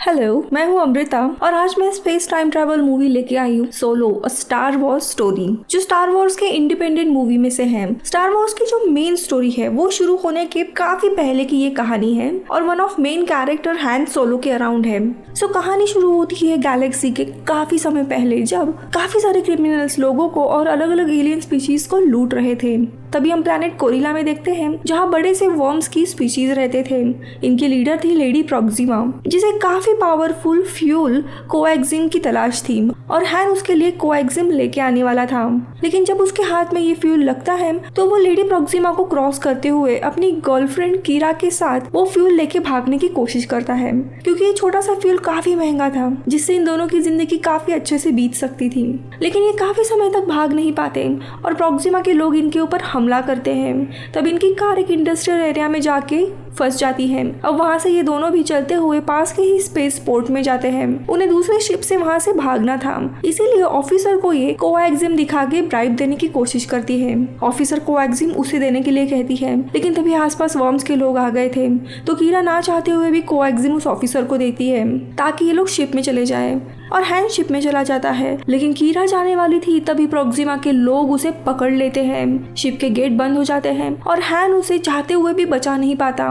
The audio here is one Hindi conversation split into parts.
हेलो, मैं हूँ अमृता और आज मैं स्पेस टाइम ट्रैवल मूवी लेके आई हूँ solo a star Wars story, जो स्टार वॉर्स के इंडिपेंडेंट मूवी में से है। स्टार वॉर्स की जो मेन स्टोरी है वो शुरू होने के काफी पहले की ये कहानी है और one of main character Han Solo के अराउंड है। कहानी शुरू होती है गैलेक्सी के काफी समय पहले, जब काफी सारे क्रिमिनल्स लोगों को और अलग अलग एलियन स्पीशीज को लूट रहे थे। तभी हम प्लैनेट कोरिला में देखते हैं जहाँ बड़े से वर्म्स की स्पीशीज रहते थे। इनकी लीडर थी लेडी प्रॉक्सिमा, जिसे काफी पावरफुल फ्यूल कोएक्सिम की तलाश थी और हैन उसके लिए कोएक्सिम लेके आने वाला था। लेकिन जब उसके हाथ में ये फ्यूल लगता है तो वो लेडी प्रॉक्सिमा को क्रॉस करते हुए अपनी गर्लफ्रेंड कीरा के साथ वो फ्यूल लेके भागने की कोशिश करता है, क्योंकि ये छोटा सा फ्यूल काफी महंगा था जिससे इन दोनों की जिंदगी काफी अच्छे से बीत सकती थी। लेकिन ये काफी समय तक भाग नहीं पाते और प्रॉक्सिमा के लोग इनके ऊपर हमला करते हैं। तब इनकी कार एक इंडस्ट्रियल एरिया में जाके फंस जाती है। अब वहाँ से ये दोनों भी चलते हुए पास के ही स्पेस पोर्ट में जाते हैं। उन्हें दूसरे शिप से वहाँ से भागना था, इसीलिए ऑफिसर को ये कोएक्सिम दिखा के ब्राइब देने की कोशिश करती है। ऑफिसर कोएक्सिम उसे देने के लिए कहती है, लेकिन तभी आसपास वर्म्स के लोग आ गए थे तो कीरा ना चाहते हुए भी कोएक्सिम उस ऑफिसर को देती है ताकि ये लोग शिप में चले जाए और हैन शिप में चला जाता है। लेकिन कीरा जाने वाली थी तभी प्रॉक्सिमा के लोग उसे पकड़ लेते हैं। शिप के गेट बंद हो जाते हैं और हैन उसे चाहते हुए भी बचा नहीं पाता।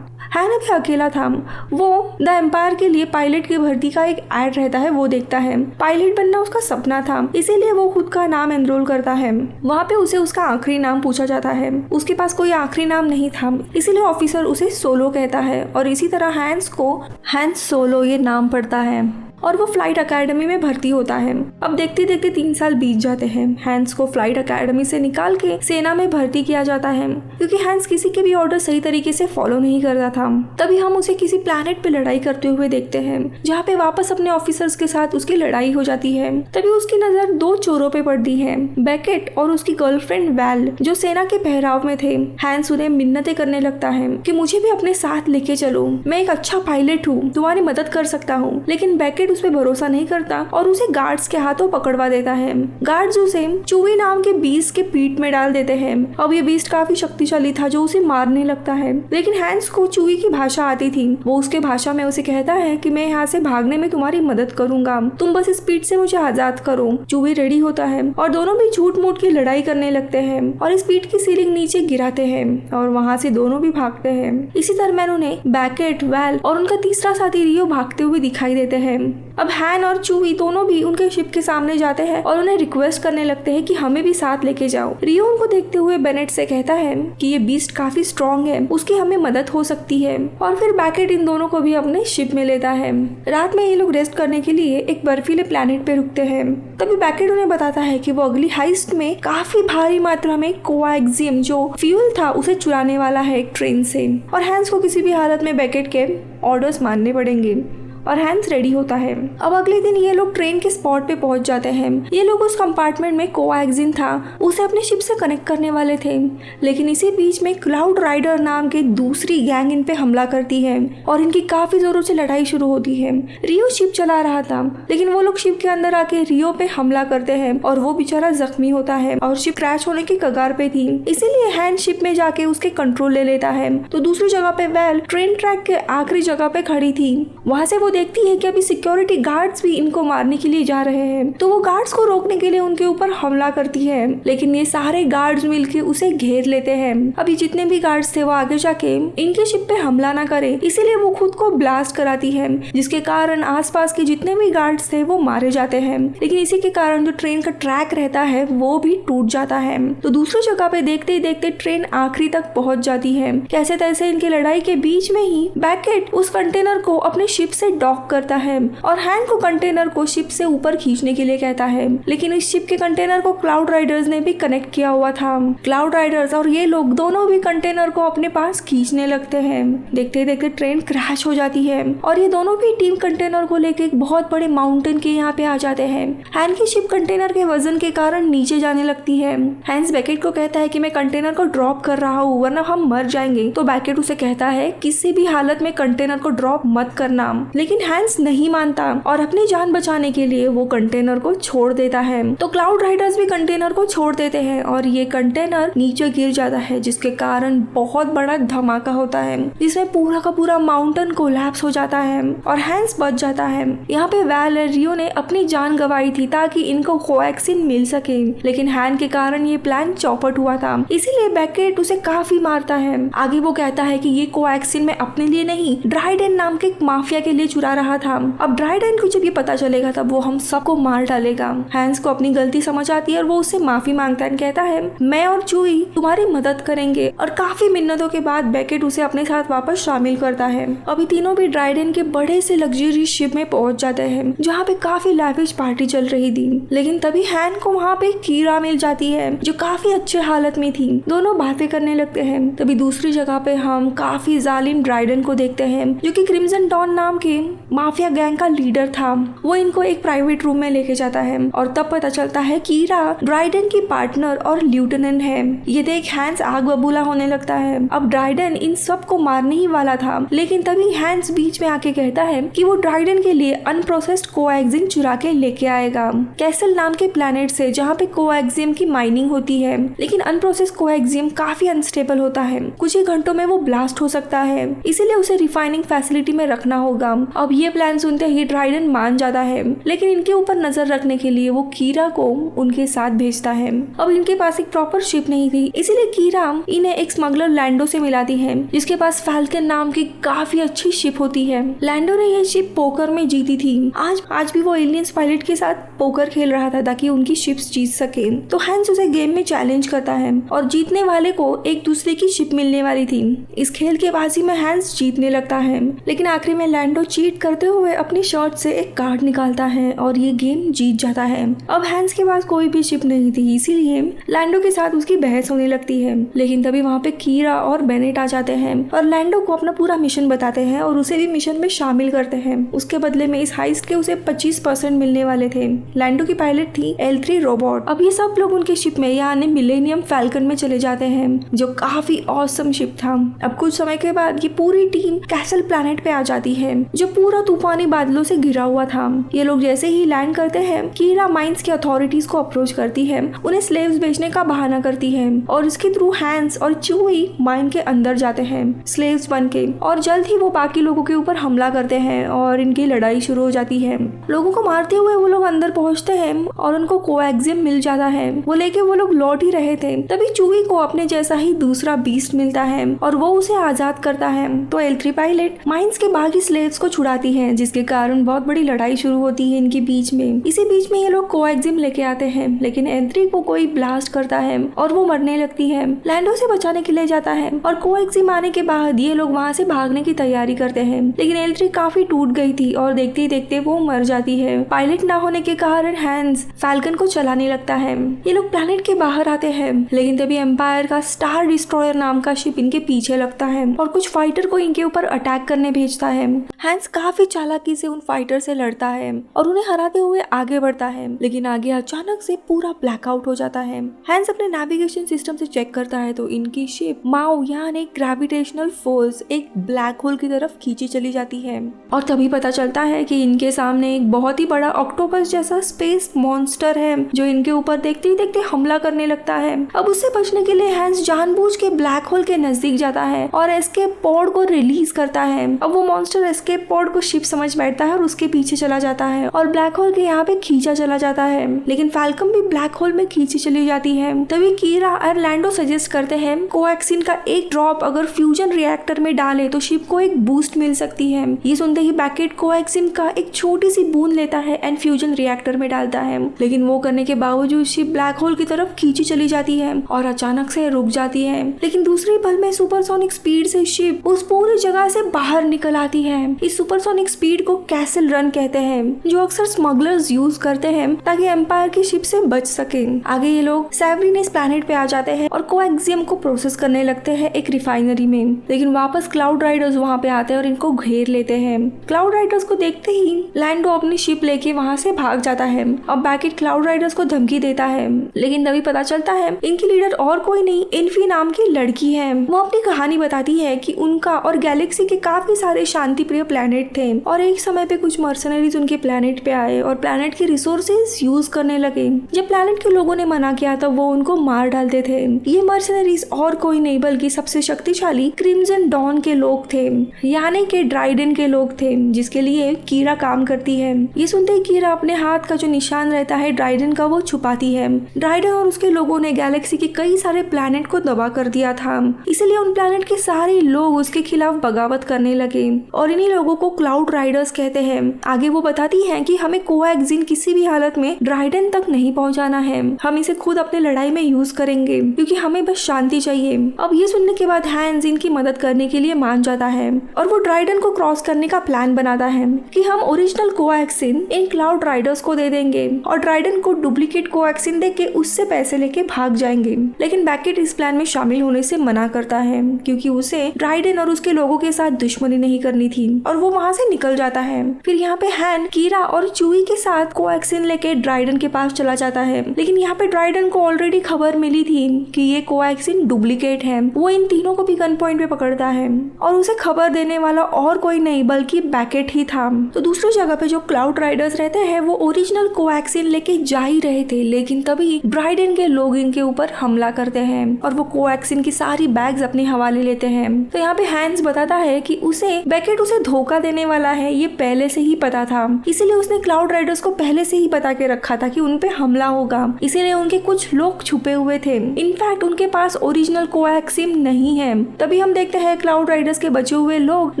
हैन अभी अकेला था। वो द एम्पायर के लिए पायलट की भर्ती का एक ऐड रहता है, वो देखता है। पायलट बनना उसका सपना था, इसीलिए वो खुद का नाम एनरोल करता है। वहाँ पे उसे उसका आखिरी नाम पूछा जाता है। उसके पास कोई आखिरी नाम नहीं था, इसीलिए ऑफिसर उसे सोलो कहता है और इसी तरह हैंस को हैंस सोलो ये नाम पड़ता है और वो फ्लाइट अकेडमी में भर्ती होता है। अब देखते देखते 3 साल बीत जाते हैं। हैंस को फ्लाइट अकेडमी से निकाल के सेना में भर्ती किया जाता है, क्योंकि हैंस किसी के भी ऑर्डर सही तरीके से फॉलो नहीं करता था। तभी हम उसे किसी प्लैनेट पे लड़ाई करते हुए देखते हैं, जहाँ पे वापस अपने ऑफिसर्स के साथ उसकी लड़ाई हो जाती है। तभी उसकी नजर 2 चोरों पे पड़ती है, बेकेट और उसकी गर्लफ्रेंड वैल, जो सेना के पहराव में थे। हैंस उन्हें मिन्नतें करने लगता है कि मुझे भी अपने साथ लेके चलो, मैं एक अच्छा पायलट हूँ, तुम्हारी मदद कर सकता हूँ। लेकिन बेकेट उस पे भरोसा नहीं करता और उसे गार्ड्स के हाथों पकड़वा देता है। गार्ड्स उसे चूवी नाम के बीस्ट के पीठ में डाल देते हैं। अब ये बीस्ट काफी शक्तिशाली था जो उसे मारने लगता है। लेकिन हैंस को चूवी की भाषा आती थी। वो उसके भाषा में उसे कहता है कि मैं यहाँ से भागने में तुम्हारी मदद करूंगा, तुम बस इस पीठ से मुझे आजाद करो। चूवी रेडी होता है और दोनों भी झूठ मूठ की लड़ाई करने लगते हैं और इस पीठ की सीलिंग नीचे गिराते हैं और वहाँ से दोनों भी भागते हैं। इसी तरह उन्हें बैकेट, वैल और उनका तीसरा साथी रियो भागते हुए दिखाई देते हैं। अब हैन और चूवी दोनों भी उनके शिप के सामने जाते हैं और उन्हें रिक्वेस्ट करने लगते हैं कि हमें भी साथ लेके जाओ। रियो उनको देखते हुए बेनेट से कहता है कि ये बीस्ट काफी स्ट्रॉन्ग है, उसकी हमें मदद हो सकती है। और फिर बैकेट इन दोनों को भी अपने शिप में लेता है। रात में ये लोग रेस्ट करने के लिए एक बर्फीले प्लैनेट पे रुकते हैं। तभी बैकेट उन्हें बताता है कि वो अगली हाइस्ट में काफी भारी मात्रा में कोएक्सिम जो फ्यूल था उसे चुराने वाला है एक ट्रेन से, और हैंस को किसी भी हालत में बैकेट के ऑर्डर्स मानने पड़ेंगे और हैंस रेडी होता है। अब अगले दिन ये लोग ट्रेन के स्पॉट पे पहुंच जाते हैं। ये लोग उस कंपार्टमेंट में कोएक्सिम था उसे अपने शिप से कनेक्ट करने वाले थे, लेकिन इसी बीच में क्लाउड राइडर नाम की दूसरी गैंग इन पे हमला करती है और इनकी काफी जोरों से लड़ाई शुरू होती है। रियो शिप चला रहा था, लेकिन वो लोग शिप के अंदर आके रियो पे हमला करते हैं और वो बेचारा जख्मी होता है और शिप क्रैश होने की कगार पे थी, इसीलिए हैन शिप में जाके उसके कंट्रोल ले लेता है। तो दूसरी जगह पे वैल ट्रेन ट्रैक के आखिरी जगह पे खड़ी थी। वहां से देखती है कि अभी सिक्योरिटी गार्ड्स भी इनको मारने के लिए जा रहे हैं, तो वो गार्ड्स को रोकने के लिए उनके ऊपर हमला करती है। लेकिन ये सारे गार्ड्स मिलके उसे घेर लेते हैं। अभी जितने भी गार्ड्स थे वो आगे जाके इनके शिप पे हमला ना करे, इसीलिए वो खुद को ब्लास्ट कराती है, जिसके कारण आसपास के जितने भी गार्ड्स थे वो मारे जाते हैं। लेकिन इसी के कारण जो ट्रेन का ट्रैक रहता है वो भी टूट जाता है। तो दूसरी जगह पे देखते ही देखते ट्रेन आखिरी तक पहुंच जाती है। कैसे तैसे इनकी लड़ाई के बीच में ही बैकेट उस कंटेनर को अपने शिप से डॉक करता है और हैन को कंटेनर को शिप से ऊपर खींचने के लिए कहता है। लेकिन इस शिप के कंटेनर को क्लाउड राइडर्स ने भी कनेक्ट किया हुआ था। क्लाउड राइडर्स और ये लोग दोनों भी कंटेनर को अपने पास खींचने लगते हैं। देखते देखते ट्रेन क्रैश हो जाती है और ये दोनों भी टीम कंटेनर को लेके एक बहुत बड़े माउंटेन के यहाँ पे आ जाते हैं। हैन की शिप कंटेनर के वजन के कारण नीचे जाने लगती है। हैंस बैकेट को कहता है कि मैं कंटेनर को ड्रॉप कर रहा हूँ वरना हम मर जाएंगे। तो बैकेट उसे कहता है किसी भी हालत में कंटेनर को ड्रॉप मत करना। लेकिन लेकिन हैंस नहीं मानता और अपनी जान बचाने के लिए वो कंटेनर को छोड़ देता है। तो क्लाउड राइडर्स भी कंटेनर को छोड़ देते हैं और ये कंटेनर नीचे गिर जाता है, जिसके कारण बहुत बड़ा धमाका होता है, जिसमें पूरा का पूरा माउंटेन कोलैप्स हो जाता है और हैंस बच जाता है। यहाँ पे वैल और रियो ने अपनी जान गंवाई थी ताकि इनको कोवैक्सीन मिल सके, लेकिन हैन के कारण ये प्लान चौपट हुआ था, इसीलिए बेकेट उसे काफी मारता है। आगे वो कहता है कि ये कोवैक्सीन मैं अपने लिए नहीं, ड्राइडेन नाम के एक माफिया के लिए चुरा रहा था। अब ड्राइडेन को जब ये पता चलेगा तब वो हम सबको मार डालेगा। हैंस को अपनी गलती समझ आती है और वो उससे माफी मांगता है, कहता है मैं और चूई तुम्हारी मदद करेंगे, और काफी मिन्नतों के बाद बेकेट उसे अपने साथ वापस शामिल करता है। अभी तीनों भी ड्राइडेन के बड़े से लग्जरी शिप में पहुंच जाते हैं, जहाँ पे काफी लैविश पार्टी चल रही थी। लेकिन तभी हैन को वहाँ पे कीरा मिल जाती है जो काफी अच्छे हालत में थी। दोनों बातें करने लगते हैं। तभी दूसरी जगह पे हम काफी जालिम ड्राइडेन को देखते हैं, जो कि क्रिम्सन डॉन नाम के माफिया गैंग का लीडर था। वो इनको एक प्राइवेट रूम में लेके जाता है और तब पता चलता है कीरा ड्राइडेन की पार्टनर और लेफ्टिनेंट है। ये देख हैंस आग बबूला होने लगता है। अब ड्राइडेन इन सब को मारने ही वाला था, लेकिन तभी हैंस बीच में आके कहता है कि वो ड्राइडेन के लिए अनप्रोसेस्ड कोवैक्सीन चुरा के लेके आएगा कैसल नाम के प्लेनेट से, जहाँ पे कोवैक्सीन की माइनिंग होती है। लेकिन अनप्रोसेस्ड कोवैक्सीन काफी अनस्टेबल होता है, कुछ ही घंटों में वो ब्लास्ट हो सकता है, इसीलिए उसे रिफाइनिंग फैसिलिटी में रखना होगा। अब ये प्लान सुनते ही ड्राइडेन मान जाता है, लेकिन इनके ऊपर नजर रखने के लिए वो कीरा को उनके साथ भेजता है। अब इनके पास एक प्रॉपर शिप नहीं थी, इसीलिए कीरा इन्हें एक स्मगलर लैंडो से मिलाती है, जिसके पास फैल्कन नाम की काफी अच्छी शिप होती है। लैंडो ने यह शिप पोकर में जीती थी। आज भी वो एलियंस पायलट के साथ पोकर खेल रहा था ताकि उनकी शिप्स जीत सके। तो हैंस उसे गेम में चैलेंज करता है और जीतने वाले को एक दूसरे की शिप मिलने वाली थी। इस खेल के बाजी में हैंस जीतने लगता है, लेकिन आखिर में लैंडो चीट करते हुए अपनी शर्ट से एक कार्ड निकालता है और ये गेम जीत जाता है। अब हैंस के पास कोई भी शिप नहीं थी, इसीलिए लैंडो के साथ उसकी बहस होने लगती है। लेकिन तभी वहाँ पे कीरा और बेनेट आ जाते हैं और लैंडो को अपना पूरा मिशन बताते हैं और उसे भी मिशन में शामिल करते हैं। उसके बदले में इस हाइस्ट के उसे 25% मिलने वाले थे। लैंडो की पायलट थी L3 रोबोट। अब ये सब लोग उनके शिप में यानी मिलेनियम फैल्कन में चले जाते हैं, जो काफी ऑसम शिप था। अब कुछ समय के बाद ये पूरी टीम कैसल प्लैनेट पे आ जाती है, जो पूरा तूफानी बादलों से घिरा हुआ था। ये लोग जैसे ही लैंड करते हैं, कीरा माइंस की अथॉरिटीज को अप्रोच करती है, उन्हें स्लेव्स बेचने का बहाना करती है और इसके थ्रू हैंस और चूई माइन के अंदर जाते हैं स्लेव्स बन के, और जल्द ही वो बाकी लोगों के ऊपर हमला करते हैं और इनकी लड़ाई शुरू हो जाती है। लोगों को मारते हुए वो लोग अंदर पहुंचते हैं और उनको कोवैक्सीन मिल जाता है। वो लेके वो लोग लौट ही रहे थे, तभी चूई को अपने जैसा ही दूसरा बीस्ट मिलता है और वो उसे आजाद करता है। तो L3 पायलट माइंस के बाकी स्लेव्स को छुड़ाती है, जिसके कारण बहुत बड़ी लड़ाई शुरू होती है इनके बीच में। इसी बीच में ये लोग कोवैक्सीन लेके आते हैं, लेकिन L3 को कोई ब्लास्ट करता है और वो मरने लगती है। लैंडो से बचाने के लिए जाता है और कोवैक्सीन आने के बाद ये लोग वहाँ से भागने की तैयारी करते हैं, लेकिन L3 काफी टूट गई थी और देखते ही देखते वो मर जाती है। पायलट ना होने के कारण हैंस फैल्कन को चलाने लगता है। ये लोग प्लैनेट के बाहर आते हैं, लेकिन तभी एम्पायर का स्टार डिस्ट्रॉयर नाम का शिप इनके पीछे लगता है और कुछ फाइटर को इनके ऊपर अटैक करने भेजता है। हैंस काफी चालाकी से उन फाइटर से लड़ता है और उन्हें हराते हुए आगे बढ़ता है, लेकिन आगे अचानक से पूरा ब्लैकआउट हो जाता है। हैंस अपने नेविगेशन सिस्टम से चेक करता है तो इनकी शिप माओ यानी ग्रेविटेशनल फोर्स एक ब्लैक होल की तरफ खींची चली जाती है और तभी पता चलता है कि इनके सामने एक बहुत ही बड़ा ऑक्टोपस जैसा स्पेस मॉन्स्टर है, जो इनके ऊपर देखते ही देखते हमला करने लगता है। अब उससे बचने के लिए हैंस जानबूझ के ब्लैक होल के नजदीक जाता है और एस्केप पॉड को रिलीज करता है। अब वो मॉन्स्टर एस्केप पॉड को शिप समझ बैठता है और उसके पीछे चला जाता है और ब्लैक होल के यहाँ पे खींचा चला जाता है, लेकिन फैल्कन भी ब्लैक होल में खींची चली जाती है। तभी कीरा और लैंडो सजेस्ट करते हैं कोवैक्सीन का एक ड्रॉप अगर फ्यूजन रिएक्टर में डाले तो शिप को एक बूस्ट मिल सकती है। ये सुनते ही बेकेट कोवैक्सीन का एक छोटी सी बूंद लेता है एंड फ्यूजन रिएक्टर में डालता है, लेकिन वो करने के बावजूद शिप ब्लैक होल की तरफ खींची चली जाती है और अचानक से रुक जाती है। लेकिन दूसरी पल में सुपरसोनिक स्पीड से शिप उस पूरी जगह से बाहर निकल आती है। इस सुपरसोनिक स्पीड को कैसल रन कहते हैं, जो अक्सर स्मगलर्स यूज करते हैं ताकि एम्पायर की शिप से बच सके। आगे ये लोग सेवरिन प्लैनेट पे आ जाते हैं और कोवैक्सीन को प्रोसेस करने लगते हैं एक रिफाइनरी में, लेकिन वापस क्लाउड राइडर्स वहाँ पे आते हैं और इनको घेर लेते हैं। क्लाउड राइडर्स को देखते ही लैंडो अपनी शिप लेके वहाँ से भाग जाता है। अब बेकेट क्लाउड राइडर्स को धमकी देता है, लेकिन तभी पता चलता है इनकी लीडर और कोई नहीं इन्फी नाम की लड़की है। वो अपनी कहानी बताती है कि उनका और गैलेक्सी के काफी सारे शांति प्रिय प्लैनेट प्लेनेट थे और एक समय पे कुछ मर्सनरीज उनके प्लेनेट पे आए और प्लेनेट के रिसोर्सेज यूज करने लगे। जब प्लेनेट के लोगों ने मना किया तब वो उनको मार डालते थे। ये मर्सनरीज और कोई नहीं बल्कि सबसे शक्तिशाली क्रिम्सन डॉन के लोग थे, यानी के ड्राइडन के लोग थे, जिसके लिए कीरा काम करती है। ये सुनते ही कीरा अपने हाथ का जो निशान रहता है ड्राइडन का वो छुपाती है। ड्राइडन और उसके लोगों ने गैलेक्सी के कई सारे प्लैनेट को दबा कर दिया था, इसलिए उन प्लैनेट के सारे लोग उसके खिलाफ बगावत करने लगे और इन्हीं लोगों को क्लाउड राइडर्स कहते हैं। आगे वो बताती है कि हमें कोएक्सिन किसी भी हालत में ड्राइडन तक नहीं पहुंचाना है, हम इसे खुद अपने लड़ाई में यूज करेंगे क्योंकि हमें बस शांति चाहिए। अब ये सुनने के बाद हैंस इनकी मदद करने के लिए मान जाता है और वो ड्राइडन को क्रॉस करने का प्लान बनाता है कि हम ओरिजिनल कोएक्सिन इन क्लाउड राइडर्स को दे देंगे और ड्राइडन को डुप्लीकेट कोएक्सिन देके उससे पैसे लेके भाग जाएंगे। लेकिन बैकेट इस प्लान में शामिल होने से मना करता है क्योंकि उसे ड्राइडन और उसके लोगों के साथ दुश्मनी नहीं करनी थी और वो वहाँ से निकल जाता है। फिर यहाँ पे हैन, कीरा और चूई के साथ कोएक्सिन लेके ड्राइडन के पास चला जाता है, लेकिन यहाँ पे ड्राइडन को ऑलरेडी खबर मिली थी कि ये कोएक्सिन डुप्लीकेट है। वो इन तीनों को भी गन पॉइंट पे पकड़ता है और उसे खबर देने वाला और कोई नहीं बल्कि बैकेट ही था। तो दूसरी जगह पे जो क्लाउड राइडर्स रहते हैं वो ओरिजिनल कोएक्सिन लेके जा ही रहे थे, लेकिन तभी ड्राइडन के लोग इनके ऊपर हमला करते हैं और वो कोएक्सिन की सारी बैग्स अपने हवाले लेते हैं। तो यहाँ पे हैंस बताता है कि बैकेट उसे धोखा देने वाला है, ये पहले से ही पता था, इसीलिए उसने क्लाउड राइडर्स को पहले से ही बता के रखा था कि उन पे हमला होगा, इसीलिए उनके कुछ लोग छुपे हुए थे। इनफैक्ट उनके पास ओरिजिनल कोएक्सिन नहीं है। तभी हम देखते हैं क्लाउड राइडर्स के बचे हुए लोग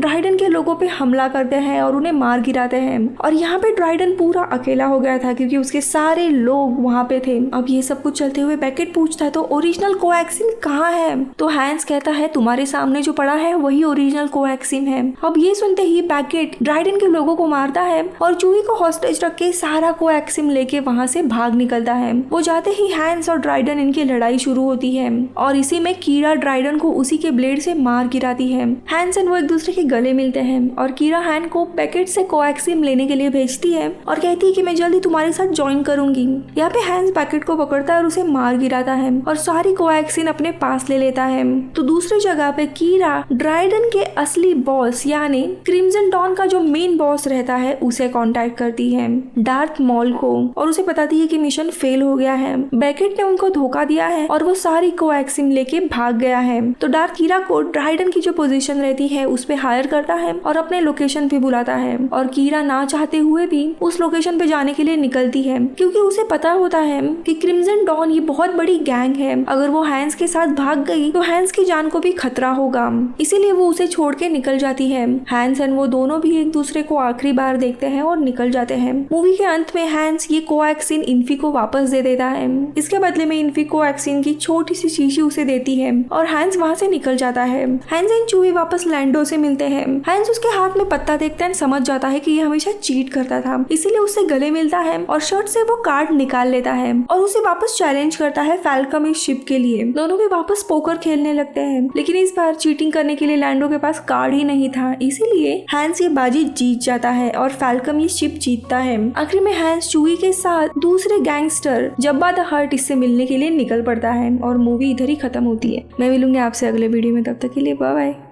ड्राइडन के लोगों पे हमला करते हैं और उन्हें मार गिराते हैं और यहाँ पे ड्राइडन पूरा अकेला हो गया था क्योंकि उसके सारे लोग वहाँ पे थे। अब ये सब कुछ चलते हुए बैकेट पूछता है तो ओरिजिनल कोएक्सिन कहाँ है? तो हैंस कहता है तुम्हारे सामने जो पड़ा है वही ओरिजिनल कोएक्सिन है। अब ये सुनते ही बैकेट ड्राइडन के लोगों को मारता है और चूई को हॉस्टेज रख के सारा कोएक्सिन लेके वहाँ से भाग निकलता है। वो जाते ही हैंस और ड्राइडन इनकी लड़ाई शुरू होती है और इसी में कीरा ड्राइडन को उसी के ब्लेड से मार गिराती है। हैंस एंड वो एक दूसरे के गले मिलते हैं और कीरा हैन को बैकेट से कोएक्सिन लेने के लिए भेजती है और कहती है कि मैं जल्दी तुम्हारे साथ ज्वाइन करूंगी। यहाँ पे हैंस बैकेट को पकड़ता है और उसे मार गिराता है और सारी कोएक्सिन अपने पास ले लेता है। तो दूसरी जगह पे कीरा ड्राइडन के असली बॉस यानी क्रिम्सन डॉन का जो मेन बॉस रहता है उसे कांटेक्ट करती है, डार्थ मॉल को, और उसे बताती है कि मिशन फेल हो गया है, बैकेट ने उनको धोखा दिया है और वो सारी कोएक्सिन लेके भाग गया है। तो डार्थ कीरा को ड्राइडन की जो पोजीशन रहती है उस पे हायर करता है और अपने लोकेशन पे बुलाता है और कीरा ना चाहते हुए भी उस लोकेशन पे जाने के लिए निकलती है क्योंकि उसे पता होता है कि क्रिम्सन डॉन ये बहुत बड़ी गैंग है, अगर वो हैंस के साथ भाग गई तो हैंस की जान को भी खतरा होगा, इसीलिए वो उसे छोड़ के निकल जाती है। हैंस एंड वो दोनों भी एक दूसरे को आखिरी बार देखते हैं और निकल जाते हैं। मूवी के अंत में हैंस ये कोएक्सिन इन्फी को वापस दे देता है, इसके बदले में इन्फी कोएक्सिन की छोटी सी शीशी उसे देती है और हैंस वहाँ से निकल जाता है। हैंस एंड चूई वापस लैंडो से मिलते हैं। हैंस उसके हाथ में पत्ता देखता है, समझ जाता है कि ये हमेशा चीट करता था, इसीलिए उससे गले मिलता है और शर्ट से वो कार्ड निकाल लेता है और उसे वापस चैलेंज करता है फैल्कम इस शिप के लिए। दोनों भी वापस पोकर खेलने लगते हैं, लेकिन इस बार चीटिंग करने के लिए लैंडो के पास कार्ड ही नहीं था, इसीलिए हैंस ये बाजी जीत जाता है और फैल्कम ये शिप जीतता है। आखिर में हैंस चूई के साथ दूसरे गैंगस्टर जब्बा द हट इससे मिलने के लिए निकल पड़ता है और मूवी इधर ही खत्म होती है। मैं मिलूंगी आपसे अगले वीडियो में, तब तक के लिए बाय बाय।